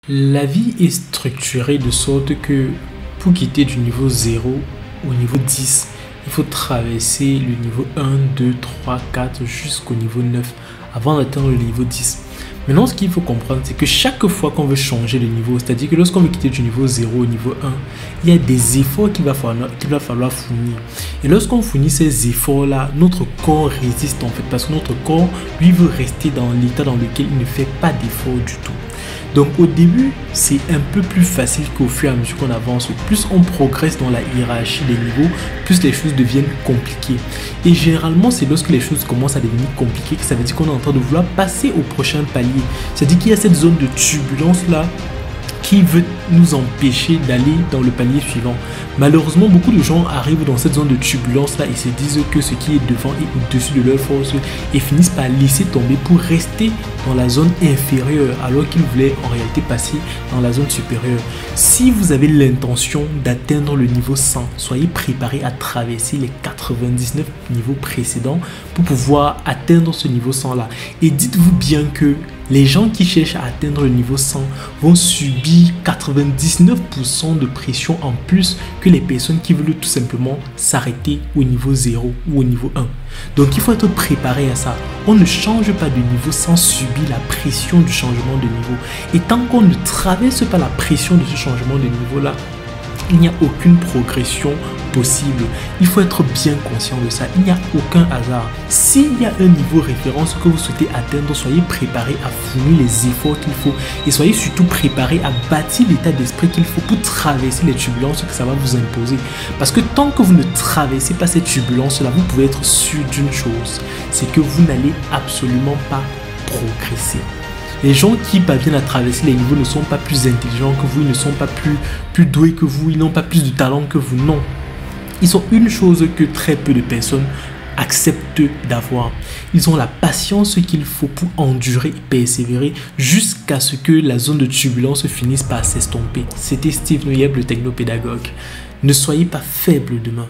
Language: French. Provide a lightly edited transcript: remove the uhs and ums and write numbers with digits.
La vie est structurée de sorte que pour quitter du niveau 0 au niveau 10, il faut traverser le niveau 1, 2, 3, 4 jusqu'au niveau 9 avant d'atteindre le niveau 10. Maintenant, ce qu'il faut comprendre, c'est que chaque fois qu'on veut changer de niveau, c'est-à-dire que lorsqu'on veut quitter du niveau 0 au niveau 1, il y a des efforts qu'il va falloir fournir. Et lorsqu'on fournit ces efforts-là, notre corps résiste en fait, parce que notre corps, lui, veut rester dans l'état dans lequel il ne fait pas d'efforts du tout. Donc au début, c'est un peu plus facile qu'au fur et à mesure qu'on avance. Plus on progresse dans la hiérarchie des niveaux, plus les choses deviennent compliquées. Et généralement, c'est lorsque les choses commencent à devenir compliquées que ça veut dire qu'on est en train de vouloir passer au prochain palier. C'est-à-dire qu'il y a cette zone de turbulence-là qui veut nous empêcher d'aller dans le palier suivant. Malheureusement, beaucoup de gens arrivent dans cette zone de turbulence là et se disent que ce qui est devant est au-dessus de leur force et finissent par laisser tomber pour rester dans la zone inférieure alors qu'ils voulaient en réalité passer dans la zone supérieure. Si vous avez l'intention d'atteindre le niveau 100, soyez préparés à traverser les 99 niveaux précédents pour pouvoir atteindre ce niveau 100 là. Et dites-vous bien que les gens qui cherchent à atteindre le niveau 100 vont subir 99% de pression en plus que les personnes qui veulent tout simplement s'arrêter au niveau 0 ou au niveau 1. Donc il faut être préparé à ça. On ne change pas de niveau sans subir la pression du changement de niveau. Et tant qu'on ne traverse pas la pression de ce changement de niveau là, il n'y a aucune progression possible. Il faut être bien conscient de ça. Il n'y a aucun hasard. S'il y a un niveau référence que vous souhaitez atteindre, soyez préparés à fournir les efforts qu'il faut et soyez surtout préparés à bâtir l'état d'esprit qu'il faut pour traverser les turbulences que ça va vous imposer. Parce que tant que vous ne traversez pas ces turbulences-là, vous pouvez être sûr d'une chose, c'est que vous n'allez absolument pas progresser. Les gens qui parviennent à traverser les niveaux ne sont pas plus intelligents que vous, ils ne sont pas plus doués que vous, ils n'ont pas plus de talent que vous, non. Ils ont une chose que très peu de personnes acceptent d'avoir. Ils ont la patience qu'il faut pour endurer et persévérer jusqu'à ce que la zone de turbulence finisse par s'estomper. C'était Steve Noyeb, le technopédagogue. Ne soyez pas faibles demain.